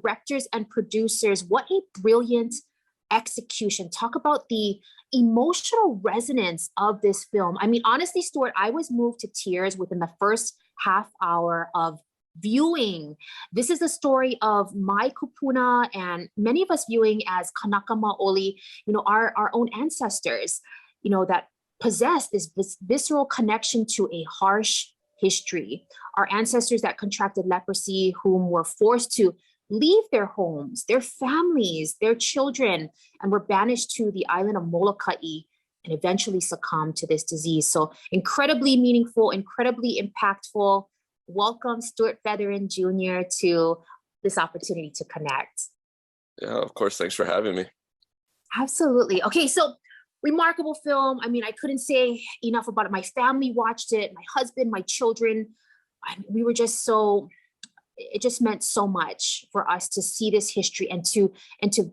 directors and producers, what a brilliant execution. Talk about the emotional resonance of this film. I mean, honestly, Stuart, I was moved to tears within the first half hour of viewing. This is the story of Mai Kupuna and many of us viewing as Kanaka Maoli, our own ancestors, that possess this visceral connection to a harsh history. Our ancestors that contracted leprosy, whom were forced to leave their homes, their families, their children, and were banished to the island of Moloka'i and eventually succumbed to this disease. So incredibly meaningful, incredibly impactful. Welcome, Stuart Featheran Jr. to this opportunity to connect. Yeah, of course. Thanks for having me. Absolutely. Okay, so remarkable film. I mean, I couldn't say enough about it. My family watched it, my husband, my children. We were just it just meant so much for us to see this history and to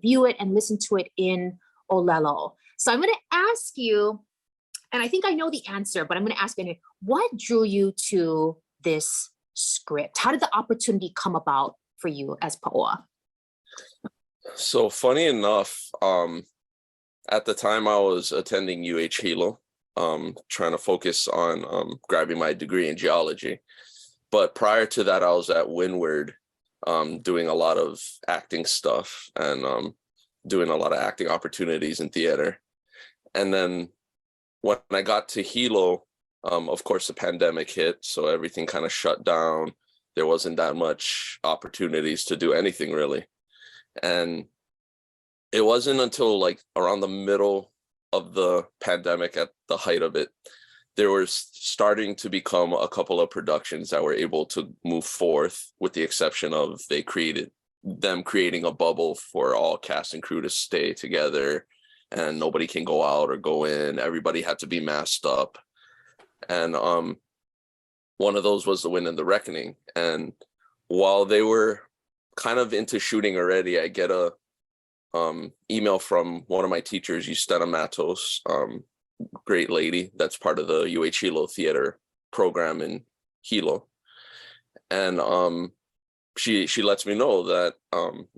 view it and listen to it in Olelo. So I'm going to ask you, and I think I know the answer, but I'm going to ask you, what drew you to this script? How did the opportunity come about for you as Paoa? So funny enough, at the time I was attending Hilo, trying to focus on grabbing my degree in geology. But prior to that, I was at Windward doing a lot of acting stuff and doing a lot of acting opportunities in theater. And then when I got to Hilo, of course, the pandemic hit, so everything kind of shut down. There wasn't that much opportunities to do anything really. And it wasn't until like around the middle of the pandemic, at the height of it, there was starting to become a couple of productions that were able to move forth, with the exception of them creating a bubble for all cast and crew to stay together, and nobody can go out or go in. Everybody had to be masked up. And one of those was The Wind and the Reckoning. And while they were kind of into shooting already, I get a email from one of my teachers, Justena Matos, great lady that's part of the Hilo theater program in Hilo. And she lets me know that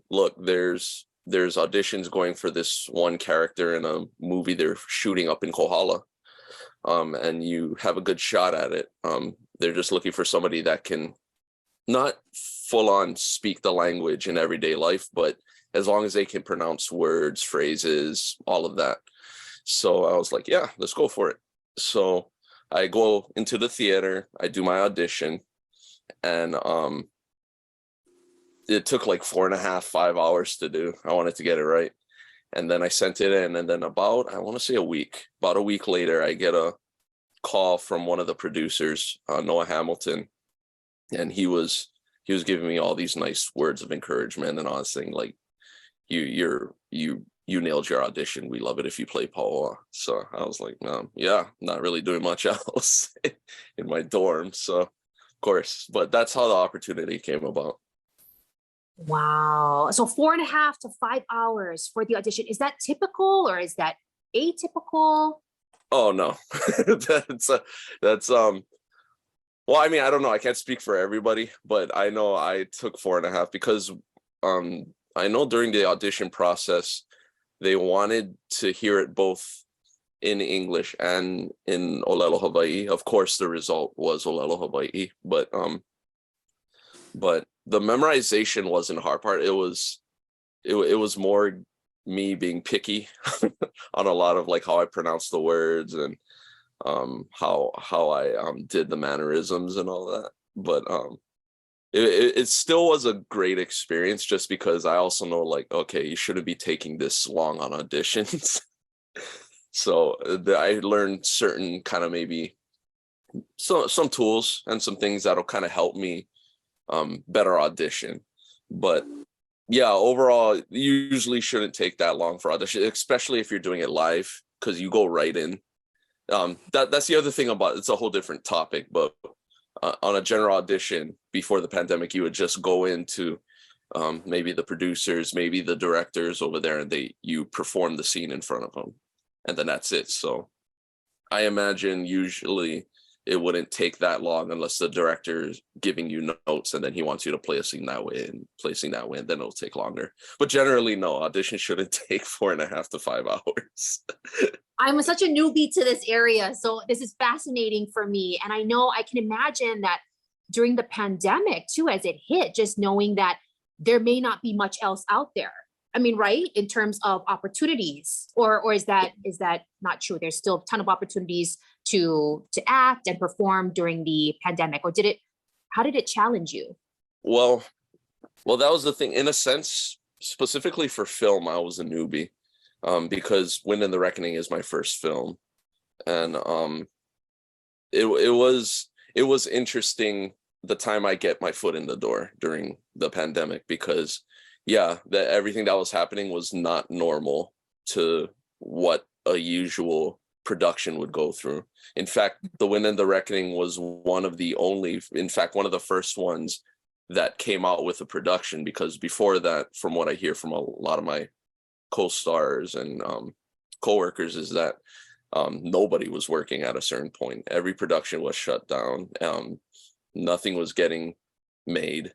look, there's auditions going for this one character in a movie they're shooting up in Kohala, and you have a good shot at it. They're just looking for somebody that can not full on speak the language in everyday life, but as long as they can pronounce words, phrases, all of that. So I was like, yeah, let's go for it. So I go into the theater, I do my audition, and it took like 4.5, 5 hours to do. I wanted to get it right. And then I sent it in, and then about a week later, I get a call from one of the producers, Noah Hamilton, and he was giving me all these nice words of encouragement and all this thing, like, you nailed your audition. We love it if you play Paoa. So I was like, yeah, not really doing much else in my dorm. So of course, but that's how the opportunity came about. Wow. So 4.5 to 5 hours for the audition. Is that typical or is that atypical? Oh no, that's well, I mean, I don't know. I can't speak for everybody, but I know I took 4.5 because I know during the audition process, they wanted to hear it both in English and in Olelo Hawaii. Of course, the result was Olelo Hawaii, but the memorization wasn't the hard part. It was more me being picky on a lot of like how I pronounced the words and how I did the mannerisms and all that. But it still was a great experience, just because I also know, like, okay, you shouldn't be taking this long on auditions. So I learned certain kind of maybe some tools and some things that'll kind of help me better audition. But yeah, overall, you usually shouldn't take that long for audition, especially if you're doing it live, because you go right in. That's the other thing about it's a whole different topic, but on a general audition before the pandemic, you would just go into maybe the producers, maybe the directors over there, and you perform the scene in front of them, and then that's it. So I imagine usually it wouldn't take that long unless the director's giving you notes and then he wants you to play a scene that way and play a scene that way, and then it'll take longer. But generally, no, auditions shouldn't take 4.5 to 5 hours. I'm such a newbie to this area, so this is fascinating for me. And I know I can imagine that during the pandemic too, as it hit, just knowing that there may not be much else out there. I mean, right, in terms of opportunities, or is that not true? There's still a ton of opportunities to act and perform during the pandemic, or how did it challenge you? Well, that was the thing. In a sense, specifically for film, I was a newbie, because Wind in the Reckoning is my first film, and it was interesting the time I get my foot in the door during the pandemic, because that everything that was happening was not normal to what a usual production would go through. In fact, The Wind and the Reckoning was one of the first ones that came out with a production, because before that, from what I hear from a lot of my co-stars and co-workers, is that nobody was working at a certain point. Every production was shut down. Nothing was getting made.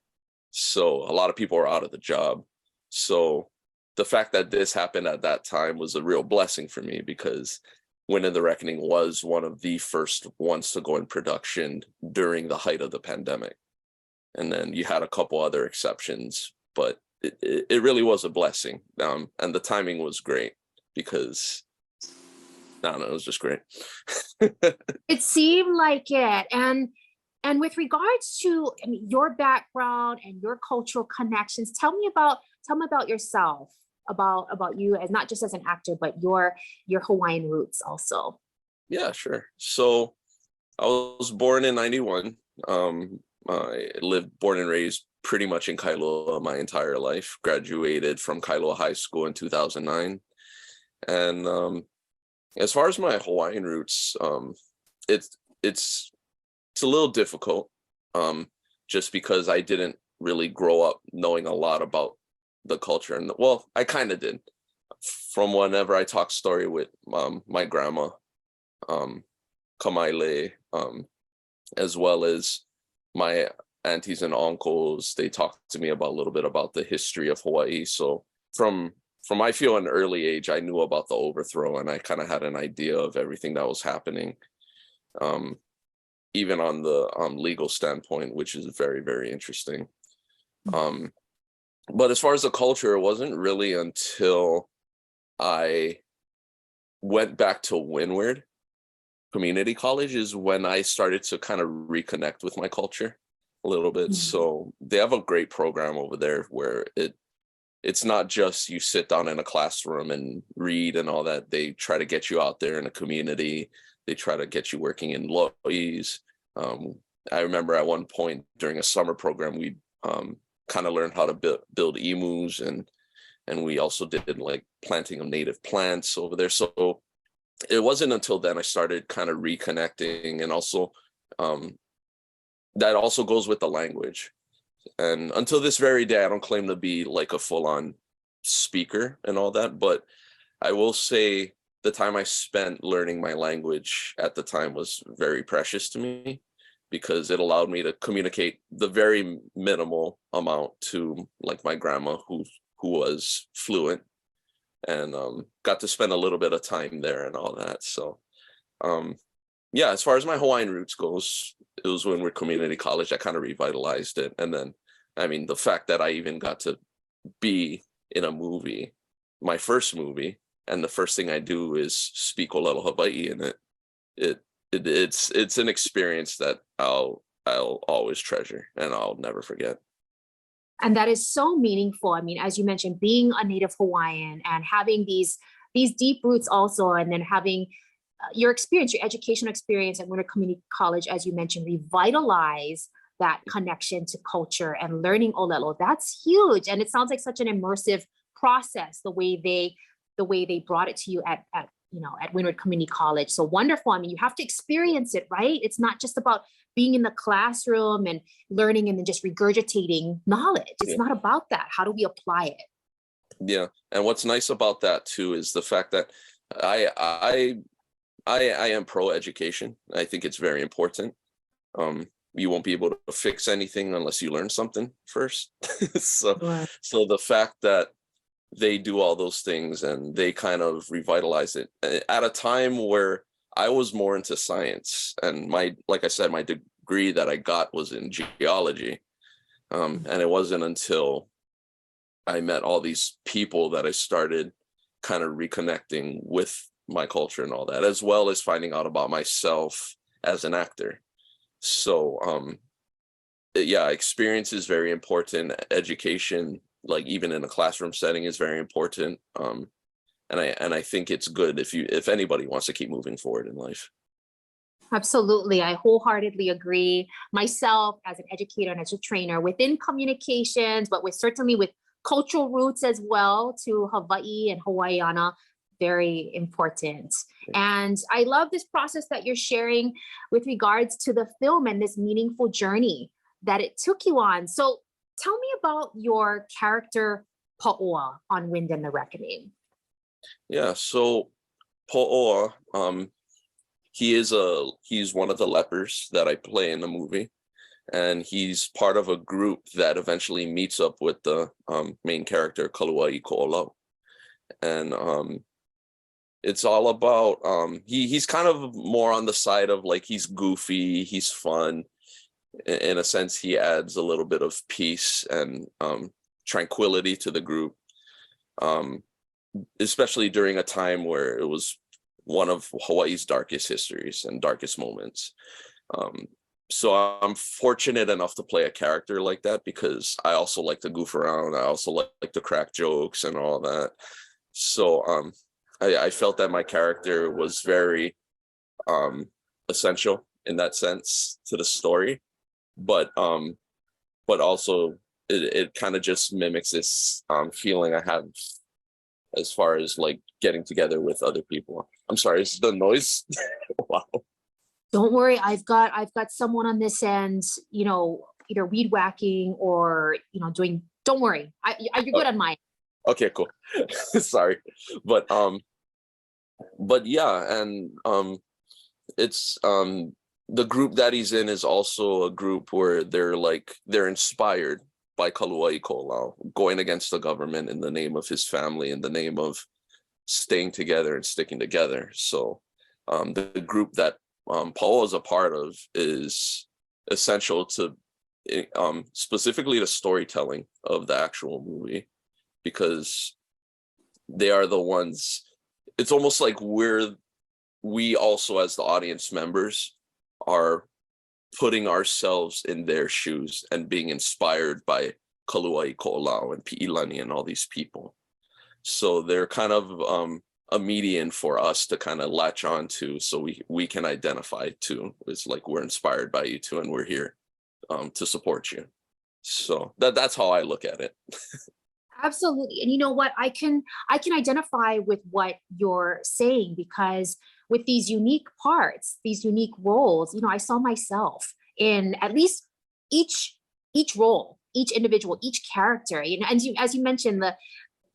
So a lot of people are out of the job. So the fact that this happened at that time was a real blessing for me, because Wind in the Reckoning was one of the first ones to go in production during the height of the pandemic. And then you had a couple other exceptions, but it really was a blessing. And the timing was great, because I don't know, it was just great. It seemed like it. And with regards to, I mean, your background and your cultural connections, tell me about yourself, about you, as not just as an actor, but your Hawaiian roots also. Yeah, sure. So I was born in 91. I lived, born and raised pretty much in Kailua my entire life. Graduated from Kailua High School in 2009. And as far as my Hawaiian roots, it's a little difficult, just because I didn't really grow up knowing a lot about the culture. And well, I kind of did, from whenever I talk story with my grandma, Kamaile, as well as my aunties and uncles. They talked to me about a little bit about the history of Hawaii. So from I feel an early age, I knew about the overthrow, and I kind of had an idea of everything that was happening. Even on the legal standpoint, which is very, very interesting. But as far as the culture, it wasn't really until I went back to Windward Community College is when I started to kind of reconnect with my culture a little bit. Mm-hmm. So they have a great program over there where it's not just you sit down in a classroom and read and all that. They try to get you out there in a community. They try to get you working in lois. I remember at one point during a summer program, we kind of learned how to build emus, and we also did like planting of native plants over there. So it wasn't until then I started kind of reconnecting, and also that also goes with the language. And until this very day, I don't claim to be like a full-on speaker and all that, but I will say the time I spent learning my language at the time was very precious to me, because it allowed me to communicate the very minimal amount to like my grandma who was fluent, and got to spend a little bit of time there and all that. So yeah, as far as my Hawaiian roots goes, it was when we're community college that kind of revitalized it. And then, I mean, the fact that I even got to be in a movie, my first movie, and the first thing I do is speak Olelo Hawaii in it. It's an experience that I'll always treasure and I'll never forget. And that is so meaningful. I mean, as you mentioned, being a Native Hawaiian and having these deep roots also, and then having your experience, your educational experience at Winter Community College, as you mentioned, revitalize that connection to culture and learning Olelo. That's huge. And it sounds like such an immersive process, the way they brought it to you at Windward Community College. So wonderful. I mean, you have to experience it, right? It's not just about being in the classroom and learning and then just regurgitating knowledge. It's not about that. How do we apply it? Yeah. And what's nice about that too is the fact that I I am pro education. I think it's very important. You won't be able to fix anything unless you learn something first. so Sure. so the fact that they do all those things and they kind of revitalize it at a time where I was more into science, and like I said, my degree that I got was in geology. And it wasn't until I met all these people that I started kind of reconnecting with my culture and all that, as well as finding out about myself as an actor. So yeah, experience is very important. Education, like even in a classroom setting, is very important. And I think it's good if anybody wants to keep moving forward in life. Absolutely. I wholeheartedly agree. Myself, as an educator and as a trainer within communications, but certainly with cultural roots as well to Hawaii and Hawaiiana, very important. And I love this process that you're sharing with regards to the film and this meaningful journey that it took you on. So tell me about your character, Paoa, on Wind and the Reckoning. Yeah, so Paoa, he's one of the lepers that I play in the movie, and he's part of a group that eventually meets up with the main character, Kaluai Ko'olau. And it's all about he's kind of more on the side of like, he's goofy, he's fun. In a sense, he adds a little bit of peace and tranquility to the group, especially during a time where it was one of Hawaii's darkest histories and darkest moments. So I'm fortunate enough to play a character like that, because I also like to goof around. I also like to crack jokes and all that. So I felt that my character was very essential in that sense to the story, but also it kind of just mimics this feeling I have as far as like getting together with other people. I'm sorry, is the noise? Wow. Don't worry, I've got someone on this end, either weed whacking or doing. Don't worry, you're good on mine. Okay, cool. Sorry, but yeah, and it's the group that he's in is also a group where they're inspired by Kaluai Ko'olau, going against the government in the name of his family, in the name of staying together and sticking together. So the group that Paoa is a part of is essential to specifically the storytelling of the actual movie, because they are the ones. It's almost like we also, as the audience members, are putting ourselves in their shoes and being inspired by Kaluai Ko'olau and Pi'ilani and all these people. So they're kind of a median for us to kind of latch on to, so we can identify too. It's like, we're inspired by you too, and we're here to support you. So that's how I look at it. Absolutely. And you know what? I can identify with what you're saying, because with these unique parts, these unique roles, I saw myself in at least each role, each individual, each character. And as you mentioned,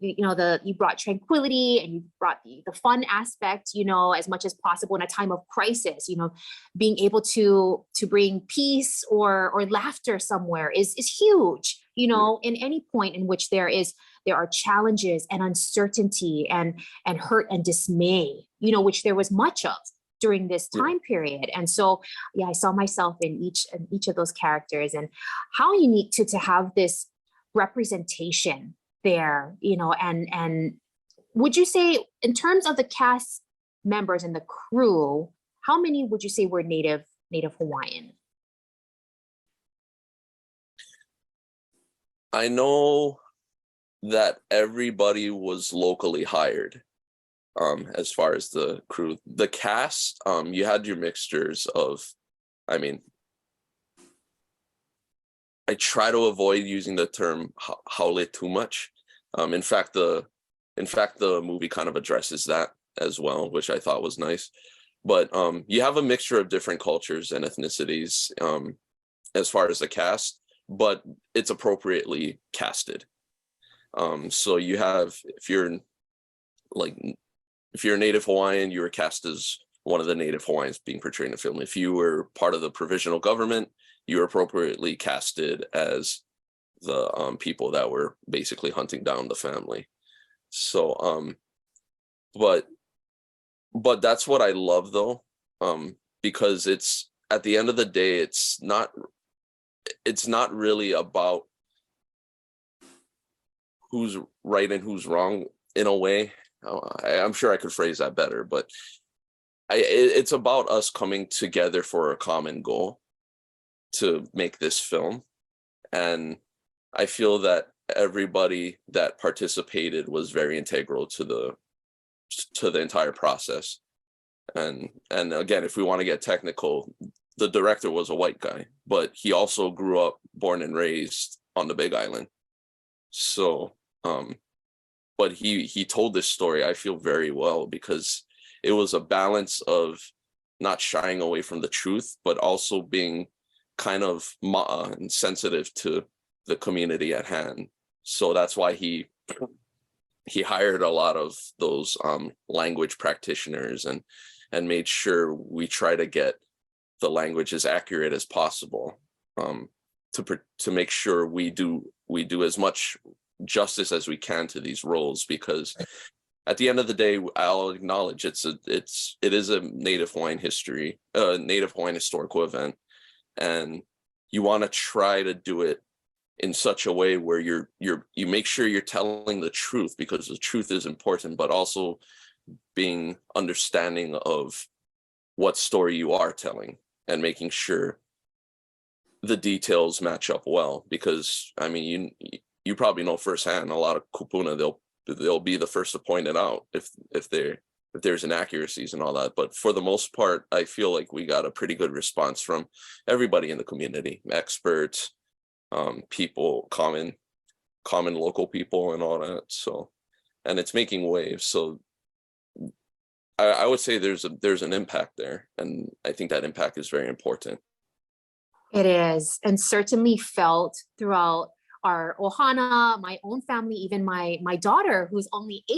you brought tranquility, and you brought the fun aspect, as much as possible in a time of crisis, being able to bring peace or laughter somewhere is huge, in any point in which there are challenges and uncertainty and hurt and dismay, which there was much of during this time period. And so, yeah, I saw myself in each of those characters, and how unique to have this representation there, and would you say, in terms of the cast members and the crew, how many would you say were Native Hawaiian? I know that everybody was locally hired. As far as the crew, the cast, you had your mixtures of, I mean, I try to avoid using the term haole too much. In fact, the movie kind of addresses that as well, which I thought was nice. But you have a mixture of different cultures and ethnicities as far as the cast, but it's appropriately casted. So you have, if you're a Native Hawaiian, you were cast as one of the Native Hawaiians being portrayed in the film. If you were part of the provisional government, you were appropriately casted as the people that were basically hunting down the family. So but that's what I love, though, because it's, at the end of the day, it's not really about who's right and who's wrong, in a way. I'm sure I could phrase that better, but it's about us coming together for a common goal to make this film. And I feel that everybody that participated was very integral to the entire process. And again, if we want to get technical, the director was a white guy, but he also grew up, born and raised on the Big Island. So, but he told this story, I feel, very well, because it was a balance of not shying away from the truth, but also being kind of ma'a and sensitive to the community at hand. So that's why he hired a lot of those language practitioners and made sure we try to get the language as accurate as possible, to make sure we do as much justice as we can to these roles, because at the end of the day, I'll acknowledge it is a Native Hawaiian historical event, and you want to try to do it in such a way where you make sure you're telling the truth, because the truth is important, but also being understanding of what story you are telling and making sure the details match up well. Because I mean, you probably know firsthand, a lot of kupuna, they'll be the first to point it out if there's inaccuracies and all that. But for the most part, I feel like we got a pretty good response from everybody in the community, experts, people, common local people, and all that. So, and it's making waves. So I would say there's an impact there, and I think that impact is very important. It is, and certainly felt throughout our ohana, my own family, even my daughter, who's only 8.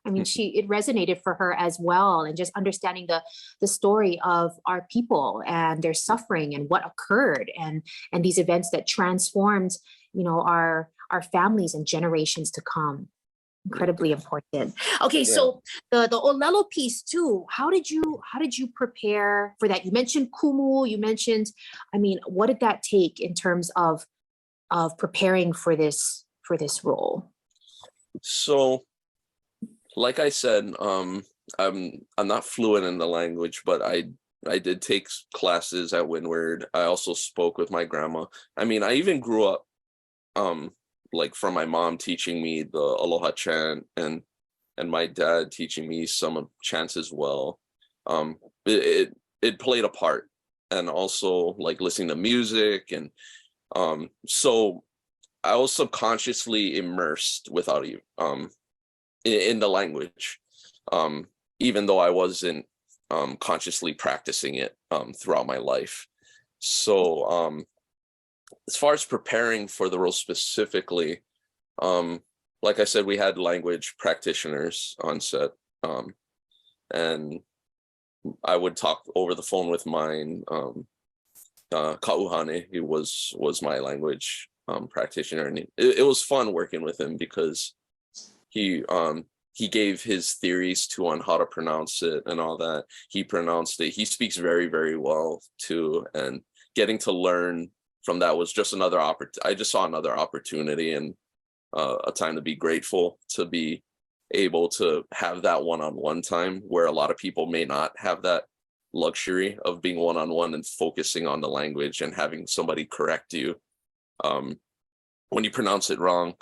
I mean, it resonated for her as well, and just understanding the story of our people and their suffering and what occurred, and these events that transformed, our families and generations to come. Incredibly important. Okay, yeah. So the Olelo piece too. How did you prepare for that? You mentioned kumu. You mentioned, I mean, what did that take in terms of preparing for this role? So, like I said, I'm not fluent in the language, but I did take classes at Windward. I also spoke with my grandma. I mean, I even grew up like from my mom teaching me the Aloha chant, and my dad teaching me some chants as well. It played a part, and also like listening to music, and so I was subconsciously immersed without in the language, even though I wasn't consciously practicing it throughout my life. So as far as preparing for the role specifically, like I said, we had language practitioners on set, and I would talk over the phone with mine. Kauhane, who was my language practitioner, and it was fun working with him, because he gave his theories on how to pronounce it and all that. He pronounced it. He speaks very, very well too, and getting to learn from that was just another I just saw another opportunity, and a time to be grateful to be able to have that one-on-one time, where a lot of people may not have that luxury of being one-on-one and focusing on the language and having somebody correct you when you pronounce it wrong.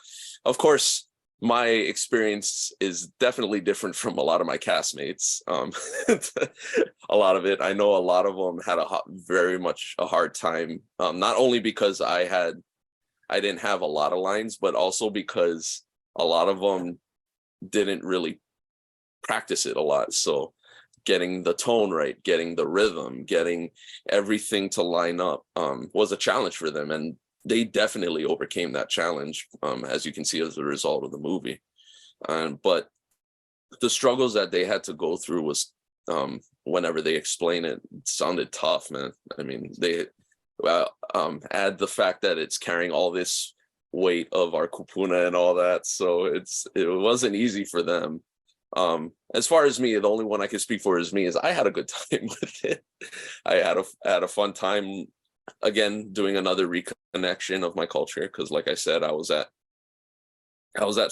Of course, my experience is definitely different from a lot of my castmates. A lot of it, I know a lot of them had very much a hard time, not only because I didn't have a lot of lines, but also because a lot of them didn't really practice it a lot. So getting the tone right, getting the rhythm, getting everything to line up was a challenge for them. And they definitely overcame that challenge, as you can see as a result of the movie. But the struggles that they had to go through was whenever they explain it, it sounded tough, man. I mean, they add the fact that it's carrying all this weight of our kupuna and all that, so it wasn't easy for them. As far as me, the only one I can speak for is me. Is I had a good time with it. I had a fun time, again, doing another reconnection of my culture, because like I said, I was at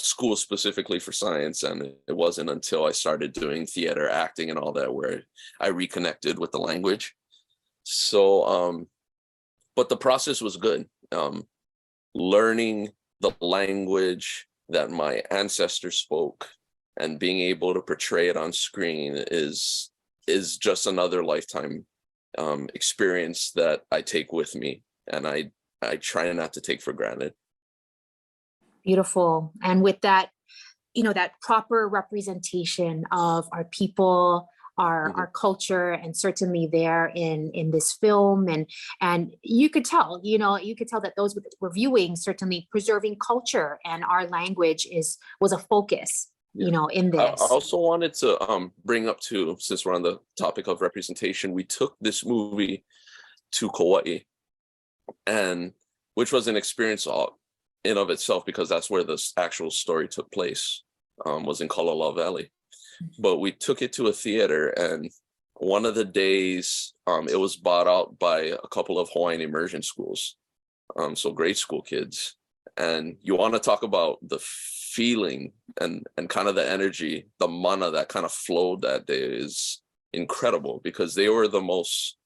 school specifically for science, and it wasn't until I started doing theater, acting, and all that where I reconnected with the language. So but the process was good. Learning the language that my ancestors spoke and being able to portray it on screen is just another lifetime experience that I take with me, and I try not to take for granted. Beautiful. And with that, that proper representation of our people, our culture, and certainly there in this film, and you could tell that those were viewing, certainly preserving culture and our language was a focus, in this. I also wanted to bring up too, since we're on the topic of representation, we took this movie to Kauai, and which was an experience in of itself, because that's where the actual story took place, was in Kalala Valley. But we took it to a theater, and one of the days it was bought out by a couple of Hawaiian immersion schools, so grade school kids. And you want to talk about the feeling and kind of the energy, the mana that kind of flowed that day is incredible, because they were the most,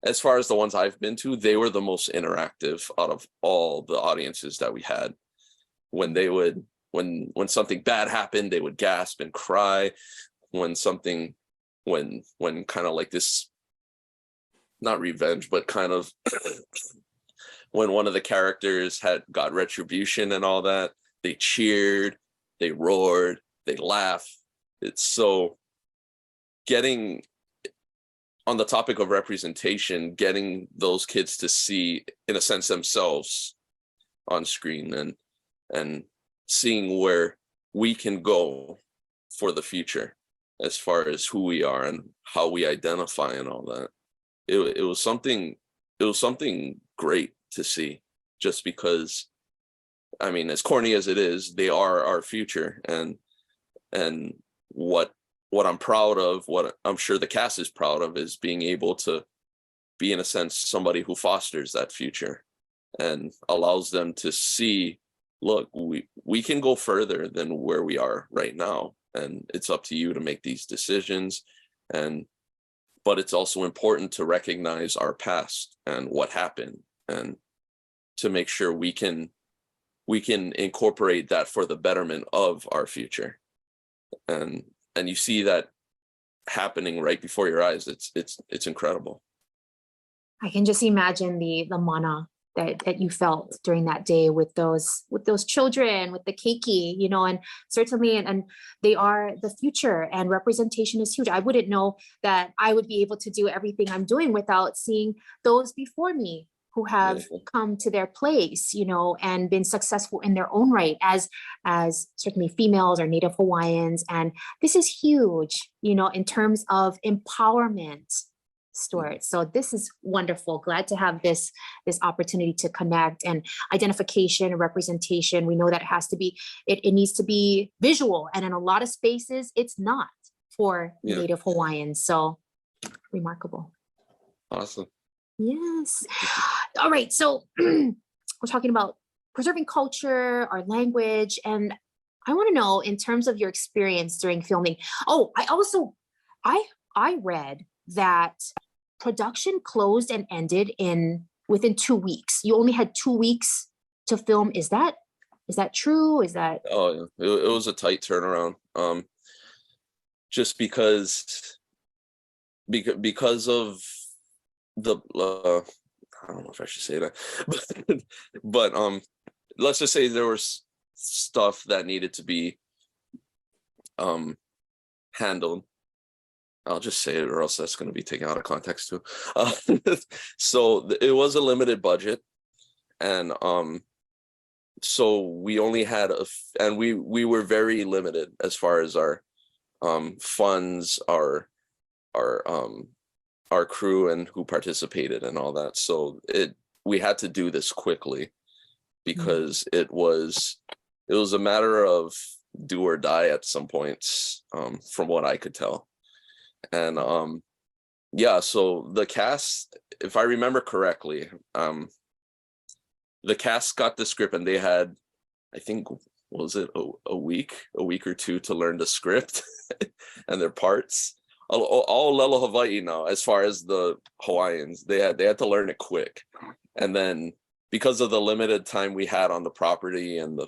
as far as the ones I've been to, they were the most interactive out of all the audiences that we had. When they would, when something bad happened, they would gasp and cry. When kind of like this, not revenge, but kind of when one of the characters got retribution and all that, they cheered, they roared, they laughed. It's so, getting on the topic of representation, getting those kids to see, in a sense, themselves on screen, and seeing where we can go for the future as far as who we are and how we identify and all that. It was something great to see, just because, I mean, as corny as it is, they are our future, and what I'm proud of, what I'm sure the cast is proud of, is being able to be, in a sense, somebody who fosters that future and allows them to see, look, we can go further than where we are right now, and it's up to you to make these decisions. But it's also important to recognize our past and what happened, and to make sure we can incorporate that for the betterment of our future. And you see that happening right before your eyes. It's incredible. I can just imagine the mana that you felt during that day with those children, with the keiki, and certainly, and they are the future, and representation is huge. I wouldn't know that I would be able to do everything I'm doing without seeing those before me who have come to their place, and been successful in their own right as certainly females or Native Hawaiians. And this is huge, in terms of empowerment, Stuart. So this is wonderful. Glad to have this opportunity to connect, and identification and representation. We know that it needs to be visual, and in a lot of spaces it's not for Native Hawaiians. So remarkable. Awesome. Yes. All right. So we're talking about preserving culture, our language, and I want to know, in terms of your experience during filming. Oh, I read that production closed and ended within 2 weeks. You only had 2 weeks to film. Is that true? Is that? Oh, it was a tight turnaround. Just because of the I don't know if I should say that, but let's just say there was stuff that needed to be handled. I'll just say it, or else that's going to be taken out of context too. So it was a limited budget, and so we only had and we were very limited as far as our funds, our our our crew and who participated and all that. So we had to do this quickly because it was a matter of do or die at some points, from what I could tell. And yeah, so the cast, if I remember correctly, the cast got the script and they had, I think, was it a week or two to learn the script and their parts. All Lelo Hawaii now, as far as the Hawaiians, they had to learn it quick. And then because of the limited time we had on the property and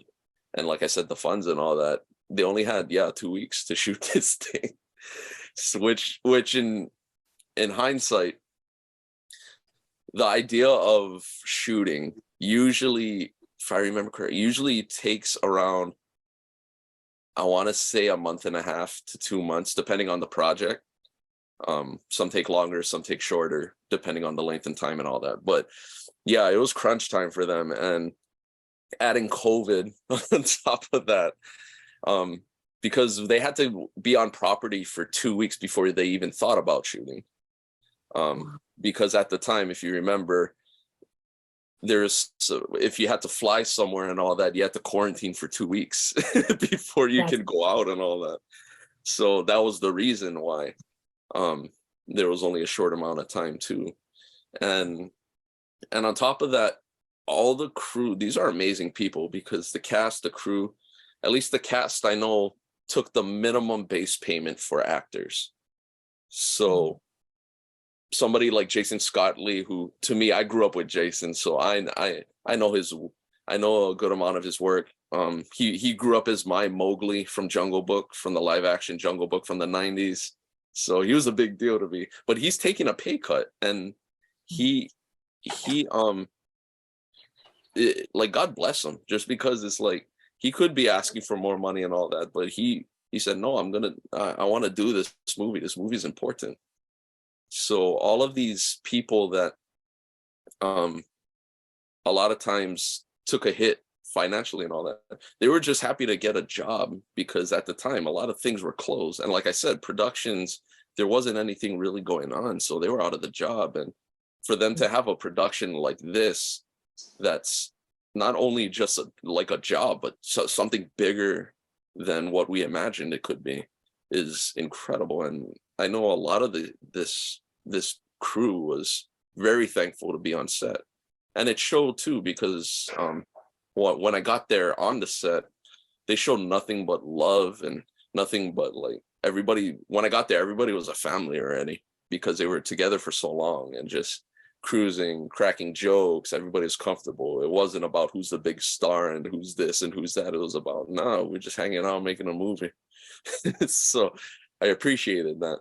like I said, the funds and all that, they only had 2 weeks to shoot this thing. So which in hindsight, the idea of shooting usually, if I remember correctly, usually takes around, I want to say, a month and a half to 2 months, depending on the project. Some take longer, some take shorter, depending on the length and time and all that. But yeah, it was crunch time for them, and adding COVID on top of that, because they had to be on property for 2 weeks before they even thought about shooting. Because at the time, if you remember, if you had to fly somewhere and all that, you had to quarantine for 2 weeks before you can go out and all that. So that was the reason why there was only a short amount of time too. And on top of that, all the crew, these are amazing people, because the cast, the crew, at least the cast I know, took the minimum base payment for actors. So somebody like Jason Scott Lee, who, to me, I grew up with Jason, so I know a good amount of his work. He grew up as my Mowgli from Jungle Book, from the live action Jungle Book from the 90s. So he was a big deal to me. But he's taking a pay cut, and like, God bless him, just because it's like he could be asking for more money and all that, but he said, no, I want to do this movie. This movie is important. So all of these people that a lot of times took a hit financially and all that, they were just happy to get a job, because at the time a lot of things were closed, and like I said, productions, there wasn't anything really going on, so they were out of the job. And for them to have a production like this, that's not only just like a job, but something bigger than what we imagined it could be, is incredible. And I know a lot of this crew was very thankful to be on set, and it showed too, because when I got there on the set, they showed nothing but love and nothing but, like, everybody, when I got there, everybody was a family already, because they were together for so long and just cruising, cracking jokes. Everybody was comfortable. It wasn't about who's the big star and who's this and who's that. It was about, no, we're just hanging out making a movie. So I appreciated that.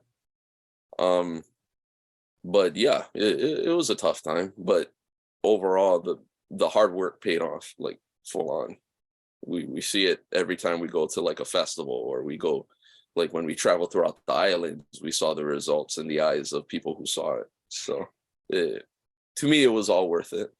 But yeah, it was a tough time, but overall the hard work paid off, like, full on. We see it every time we go to, like, a festival, or we go, like, when we travel throughout the islands, we saw the results in the eyes of people who saw it. So to me, it was all worth it.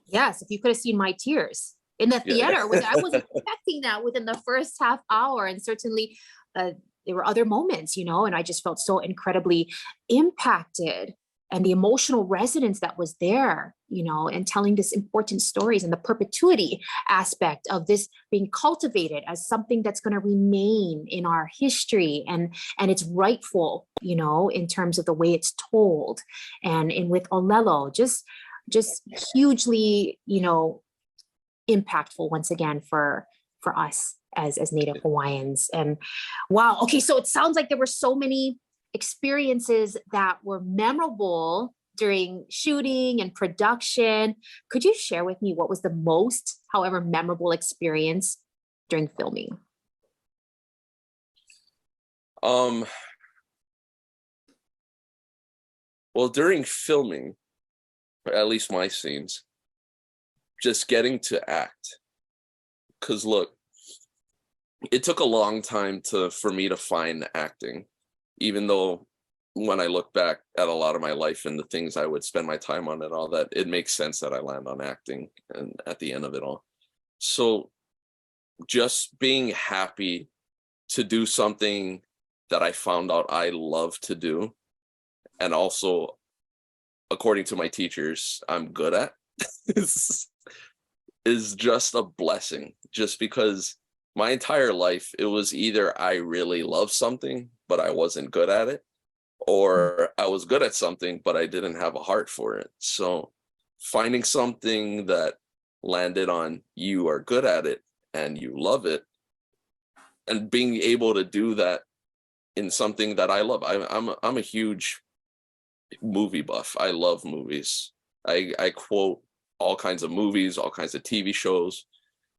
Yes, if you could have seen my tears in the theater, I wasn't expecting that within the first half hour. And certainly there were other moments, and I just felt so incredibly impacted, and the emotional resonance that was there, and telling this important stories, and the perpetuity aspect of this being cultivated as something that's going to remain in our history, and it's rightful, in terms of the way it's told. And with Olelo, just hugely, impactful once again for us as Native Hawaiians. And wow. Okay. So it sounds like there were so many experiences that were memorable during shooting and production. Could you share with me what was the most, however, memorable experience during filming? Well, during filming, at least my scenes, just getting to act. Because look, it took a long time for me to find acting, even though when I look back at a lot of my life and the things I would spend my time on and all that, it makes sense that I land on acting and at the end of it all. So just being happy to do something that I found out I love to do, and also, according to my teachers, I'm good at, is just a blessing. Just because my entire life, it was either I really love something, but I wasn't good at it, or I was good at something, but I didn't have a heart for it. So finding something that landed on you are good at it and you love it, and being able to do that in something that I love. I'm a huge movie buff. I love movies. I quote all kinds of movies, all kinds of TV shows.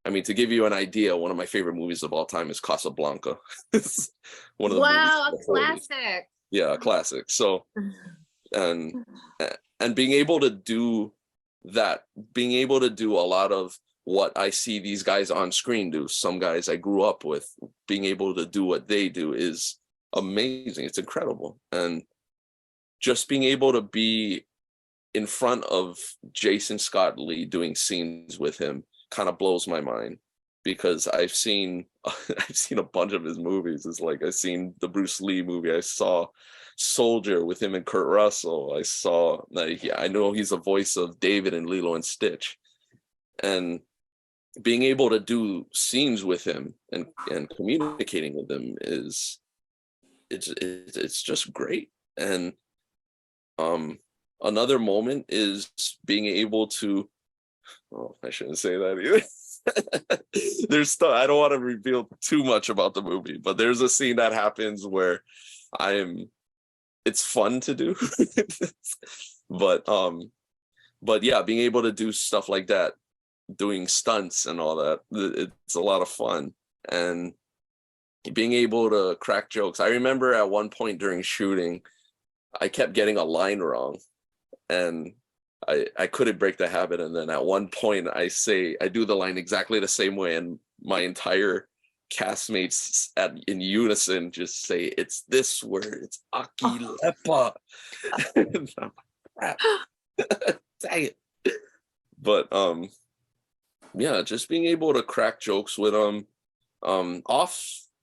I mean, to give you an idea, one of my favorite movies of all time is Casablanca. It's one of the Wow, movies a classic. yeah, a classic. So and and being able to do that, being able to do a lot of what I see these guys on screen do, some guys I grew up with, being able to do what they do is amazing. It's incredible. And just being able to be in front of Jason Scott Lee doing scenes with him kind of blows my mind, because I've seen I've seen a bunch of his movies. It's like I've seen the Bruce Lee movie. I saw Soldier with him and Kurt Russell. I saw, like, yeah, I know he's the voice of David in Lilo and Stitch. And being able to do scenes with him and communicating with him is it's just great. And another moment is being able to, oh, I shouldn't say that either. There's stuff, I don't want to reveal too much about the movie, but there's a scene that happens where it's fun to do. But yeah, being able to do stuff like that, doing stunts and all that, it's a lot of fun. And being able to crack jokes. I remember at one point during shooting, I kept getting a line wrong, and I couldn't break the habit. And then at one point I do the line exactly the same way, and my entire castmates in unison just say, it's this word, it's aki lepa. Crap. Dang it. But yeah, just being able to crack jokes with them.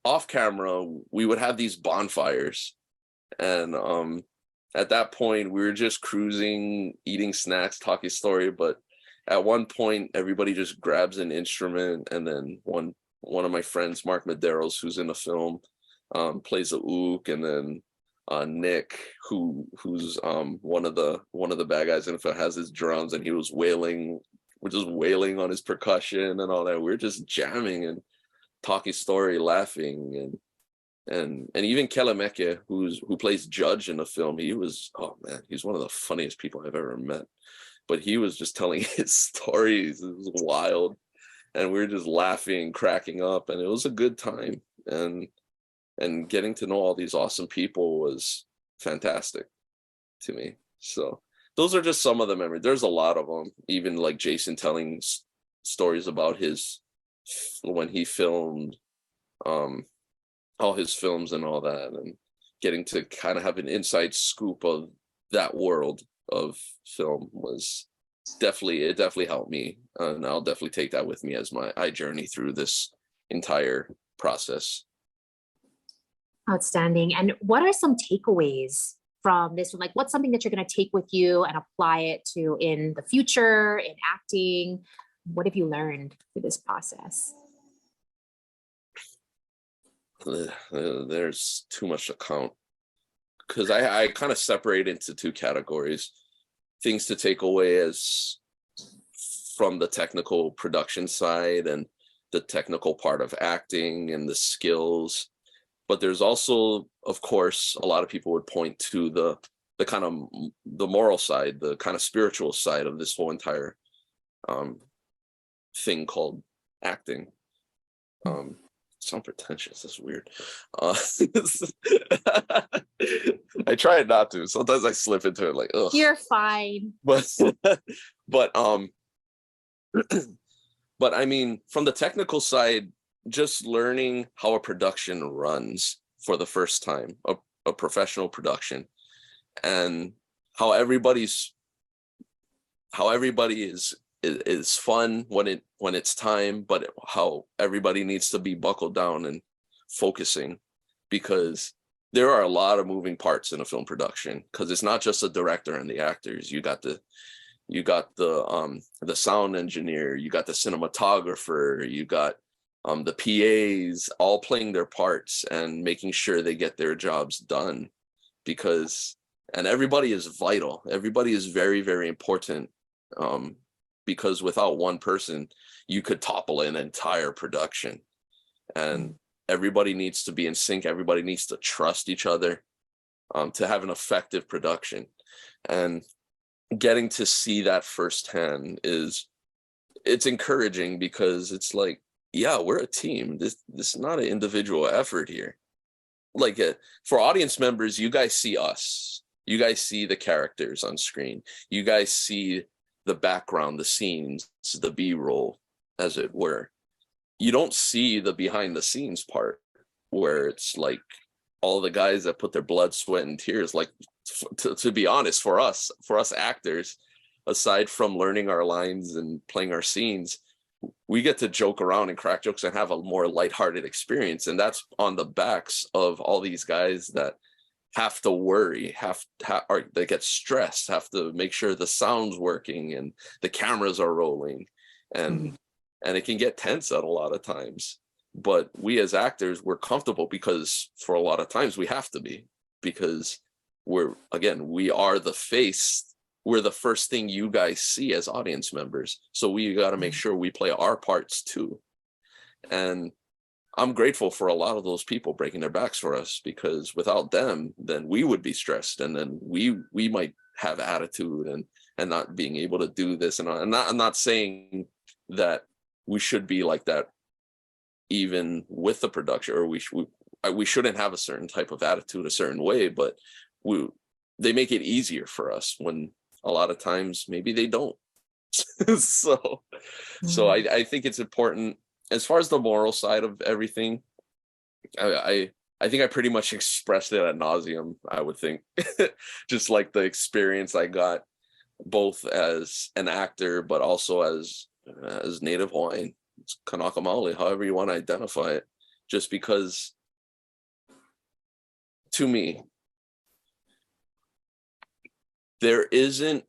Off camera, we would have these bonfires, and at that point we were just cruising, eating snacks, talking story. But at one point everybody just grabs an instrument, and then one of my friends, Mark Medeiros, who's in the film, plays a ook, and then Nick, who's one of the bad guys in the film, has his drums, and he was wailing. We're just wailing on his percussion and all that. We're just jamming and talking story, laughing, and even Kelemeke, who plays Judge in the film, he was, oh man, he's one of the funniest people I've ever met. But he was just telling his stories. It was wild, and we were just laughing, cracking up, and it was a good time. And getting to know all these awesome people was fantastic to me. So those are just some of the memories. There's a lot of them. Even like Jason telling stories about when he filmed all his films and all that, and getting to kind of have an inside scoop of that world of film was definitely helped me, and I'll definitely take that with me as I journey through this entire process. Outstanding. And what are some takeaways from this one? Like, what's something that you're going to take with you and apply it to in the future, in acting? What have you learned through this process? There's too much to count, because I kind of separate into two categories: things to take away as from the technical production side and the technical part of acting and the skills. But there's also, of course, a lot of people would point to the kind of the moral side, the kind of spiritual side of this whole entire thing called acting. Sound pretentious. That's weird. I try not to. Sometimes I slip into it, like, ugh. You're fine. But but I mean, from the technical side, just learning how a production runs for the first time, a professional production, and how everybody is fun when it's time, but how everybody needs to be buckled down and focusing, because there are a lot of moving parts in a film production, because it's not just the director and the actors. You got the sound engineer, you got the cinematographer, you got the PAs, all playing their parts and making sure they get their jobs done, and everybody is vital. Everybody is very, very important, because without one person, you could topple an entire production. And everybody needs to be in sync. Everybody needs to trust each other, to have an effective production. And getting to see that firsthand it's encouraging, because it's like, yeah, we're a team. This is not an individual effort here. Like, for audience members, you guys see us. You guys see the characters on screen. You guys see the background, the scenes, the B-roll, as it were. You don't see the behind the scenes part, where it's like all the guys that put their blood, sweat, and tears. Like, to be honest, for us actors, aside from learning our lines and playing our scenes, we get to joke around and crack jokes and have a more lighthearted experience. And that's on the backs of all these guys that have to worry, or they get stressed, have to make sure the sound's working and the cameras are rolling. And it can get tense at a lot of times. But we as actors, we're comfortable, because for a lot of times we have to be, because we are the face. We're the first thing you guys see as audience members. So we got to make sure we play our parts too. And I'm grateful for a lot of those people breaking their backs for us, because without them, then we would be stressed, and then we might have attitude and not being able to do this. And I'm not saying that we should be like that even with the production, or we shouldn't have a certain type of attitude a certain way, but they make it easier for us when a lot of times maybe they don't. So I think it's important. As far as the moral side of everything, I think I pretty much expressed it ad nauseum, I would think. Just like the experience I got both as an actor, but also as Native Hawaiian, Kanaka Maoli, however you want to identify it. Just because, to me, there isn't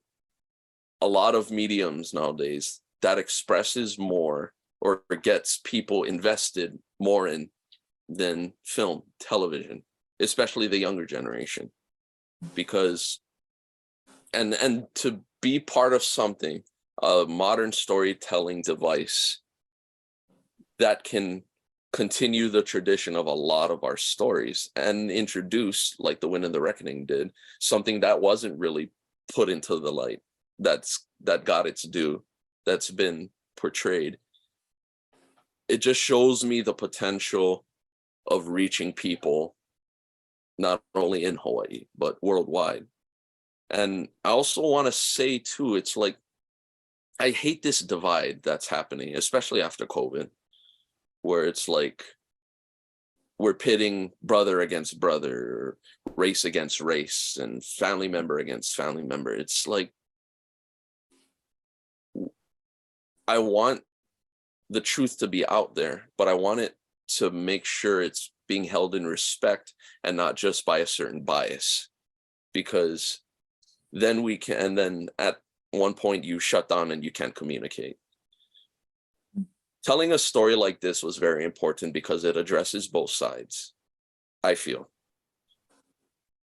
a lot of mediums nowadays that expresses more or gets people invested more in than film, television, especially the younger generation. Because and to be part of something, a modern storytelling device that can continue the tradition of a lot of our stories and introduce, like The Wind and the Reckoning did, something that wasn't really put into the light, that got its due, that's been portrayed. It just shows me the potential of reaching people, not only in Hawaii, but worldwide. And I also want to say too, it's like, I hate this divide that's happening, especially after COVID, where it's like we're pitting brother against brother, race against race, and family member against family member. It's like, I want the truth to be out there, but I want it to make sure it's being held in respect and not just by a certain bias, because then we can, and then at one point you shut down and you can't communicate. Telling a story like this was very important because it addresses both sides, I feel.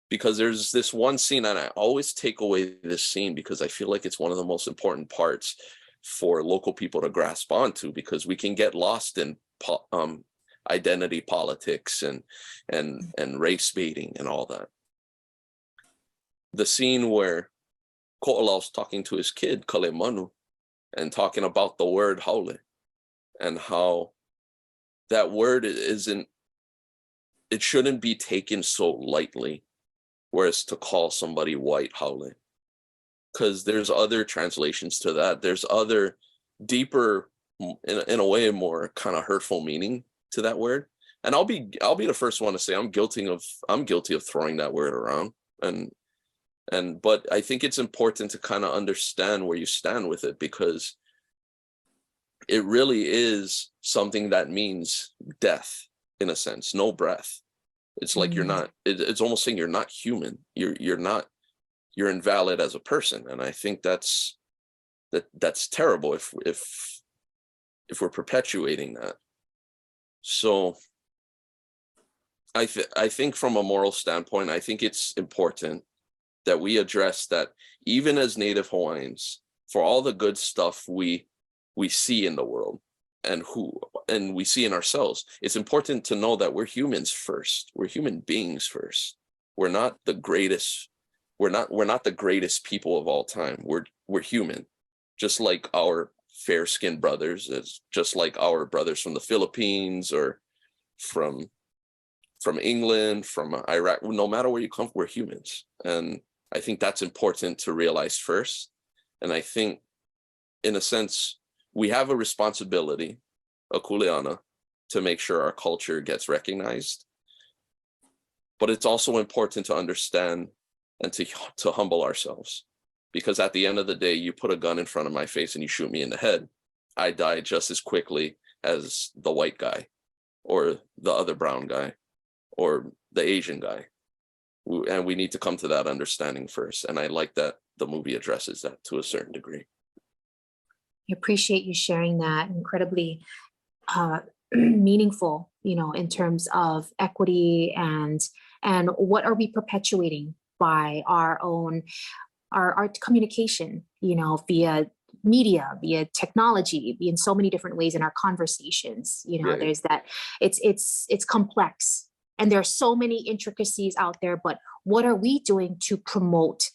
Because there's this one scene, and I always take away this scene because I feel like it's one of the most important parts for local people to grasp onto, because we can get lost in identity politics and race baiting and all that. The scene where Ko'olau's talking to his kid, Kale Manu, and talking about the word haole, and how that word it shouldn't be taken so lightly, whereas to call somebody white haole, because there's other translations to that. There's other deeper, in a way, more kind of hurtful meaning to that word. And I'll be the first one to say I'm guilty of throwing that word around. But I think it's important to kind of understand where you stand with it, because it really is something that means death, in a sense, no breath. It's like you're not, it's almost saying you're not human. You're invalid as a person. And I think that's terrible if we're perpetuating that. So I think from a moral standpoint, I think it's important that we address that even as Native Hawaiians, for all the good stuff we see in the world and we see in ourselves, it's important to know that we're humans first. We're human beings first. We're not the greatest. We're not the greatest people of all time. We're human, just like our fair-skinned brothers, just like our brothers from the Philippines or from England, from Iraq. No matter where you come from, we're humans. And I think that's important to realize first. And I think, in a sense, we have a responsibility, a kuleana, to make sure our culture gets recognized. But it's also important to understand and to humble ourselves. Because at the end of the day, you put a gun in front of my face and you shoot me in the head, I die just as quickly as the white guy or the other brown guy or the Asian guy. And we need to come to that understanding first. And I like that the movie addresses that to a certain degree. I appreciate you sharing that. Incredibly meaningful, in terms of equity and what are we perpetuating by our own our communication, via media, via technology, in so many different ways in our conversations. There's that. It's complex, and there are so many intricacies out there. But what are we doing to promote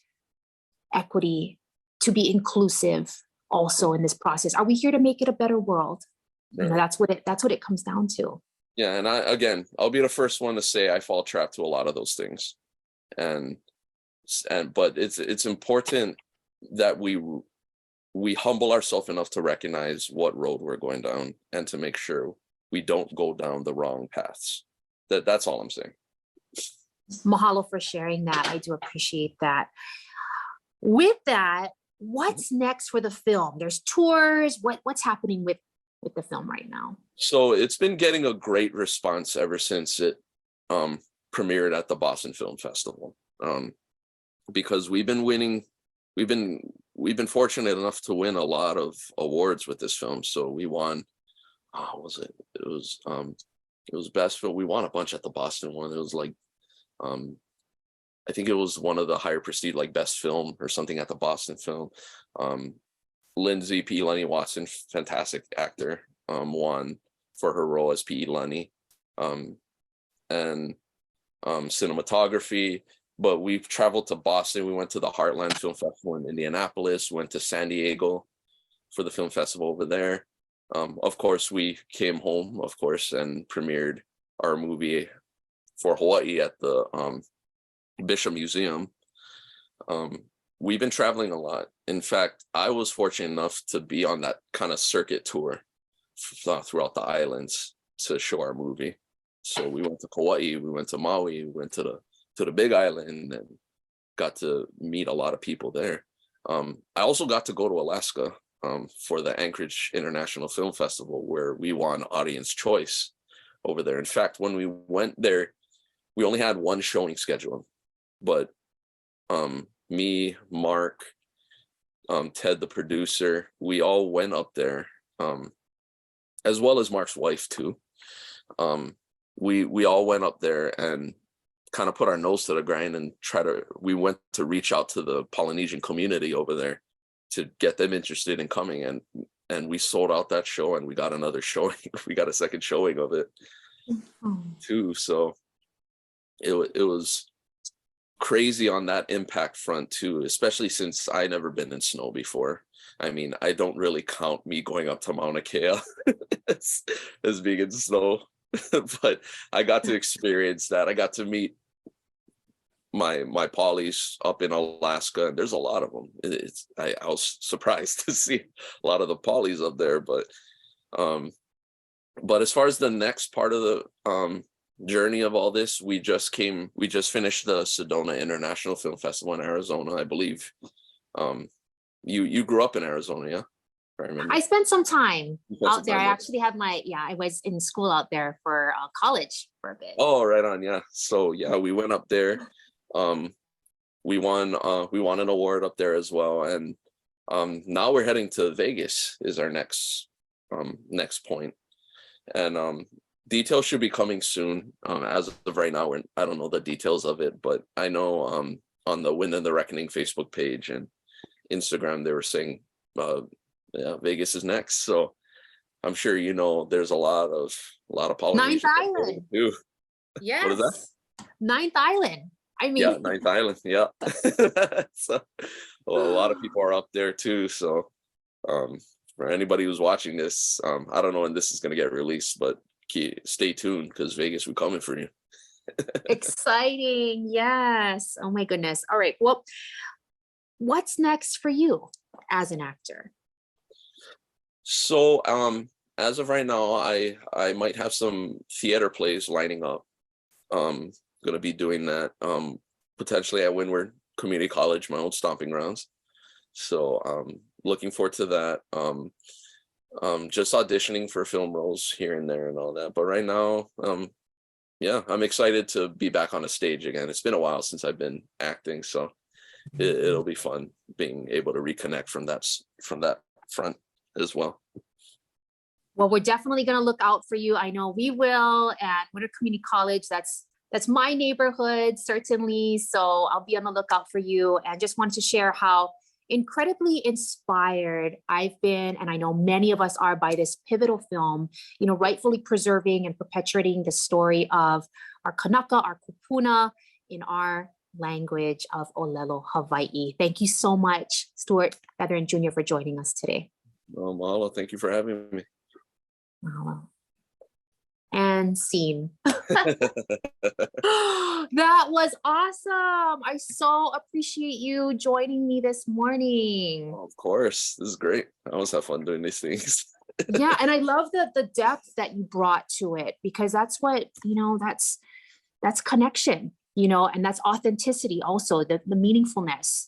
equity, to be inclusive, also in this process? Are we here to make it a better world? Right. That's what it comes down to. Yeah, and I'll be the first one to say I fall trapped to a lot of those things, but it's important that we humble ourselves enough to recognize what road we're going down and to make sure we don't go down the wrong paths. That's all I'm saying. Mahalo for sharing that. I do appreciate that. With that, what's next for the film? There's tours. What's happening with the film right now? So it's been getting a great response ever since it premiered at the Boston Film Festival. Because we've been fortunate enough to win a lot of awards with this film. So we won, it was best film. We won a bunch at the Boston one. It was like, I think it was one of the higher prestige, like best film or something at the Boston Film. Lindsay Pi'ilani Watson, fantastic actor, won for her role as Pi'ilani, and cinematography. But we've traveled to Boston. We went to the Heartland Film Festival in Indianapolis, went to San Diego for the film festival over there. Of course, we came home, and premiered our movie for Hawaii at the Bishop Museum. We've been traveling a lot. In fact, I was fortunate enough to be on that kind of circuit tour throughout the islands to show our movie. So we went to Kauai, we went to Maui, we went to the Big Island, and got to meet a lot of people there. I also got to go to Alaska for the Anchorage International Film Festival, where we won Audience Choice over there. In fact, when we went there, we only had one showing scheduled, but me, Mark, Ted, the producer, we all went up there, as well as Mark's wife too. We all went up there and kind of put our nose to the grind and we went to reach out to the Polynesian community over there to get them interested in coming, and we sold out that show, and we got another showing. We got a second showing of it too. So it was crazy on that impact front too, especially since I never been in snow before. I mean, I don't really count me going up to Mauna Kea as being in snow, but I got to experience that. I got to meet my polys up in Alaska, and there's a lot of them. I was surprised to see a lot of the polys up there, but as far as the next part of the journey of all this, we just finished the Sedona International Film Festival in Arizona, I believe. You grew up in Arizona, yeah? I remember. I spent some time You spent some out there. time I there. actually had I was in school out there for college for a bit. Oh, right on. Yeah. So yeah, we went up there. We won an award up there as well. And now we're heading to Vegas is our next point. And details should be coming soon. As of right now, I don't know the details of it, but I know on the Win and the Reckoning Facebook page and Instagram, they were saying yeah, Vegas is next. So I'm sure there's a lot of Ninth Polynesian Island. too. Yes. What is that? Ninth Island. I mean, Yeah, Ninth Island. Yeah. So well, a lot of people are up there too. So for anybody who's watching this, I don't know when this is going to get released, but stay tuned because Vegas, we're coming for you. exciting. Yes. Oh my goodness. All right. Well, what's next for you as an actor? So as of right now, I might have some theater plays lining up. Going to be doing that potentially at Windward Community College, my old stomping grounds. So looking forward to that. Just auditioning for film roles here and there and all that. But right now, yeah, I'm excited to be back on a stage again. It's been a while since I've been acting, so it'll be fun being able to reconnect from that front as well. Well, we're definitely going to look out for you. I know we will at Winter Community College. That's my neighborhood, certainly. So I'll be on the lookout for you, and just wanted to share how incredibly inspired I've been, and I know many of us are, by this pivotal film, rightfully preserving and perpetuating the story of our Kanaka, our kupuna, in our language of Olelo, Hawaii. Thank you so much, Stuart Featheran Jr., for joining us today. Well, mahalo. Thank you for having me. Mahalo. And scene. That was awesome. I so appreciate you joining me this morning. Oh, of course. This is great. I always have fun doing these things. Yeah, and I love the depth that you brought to it, because that's what, that's connection, and that's authenticity also, the meaningfulness,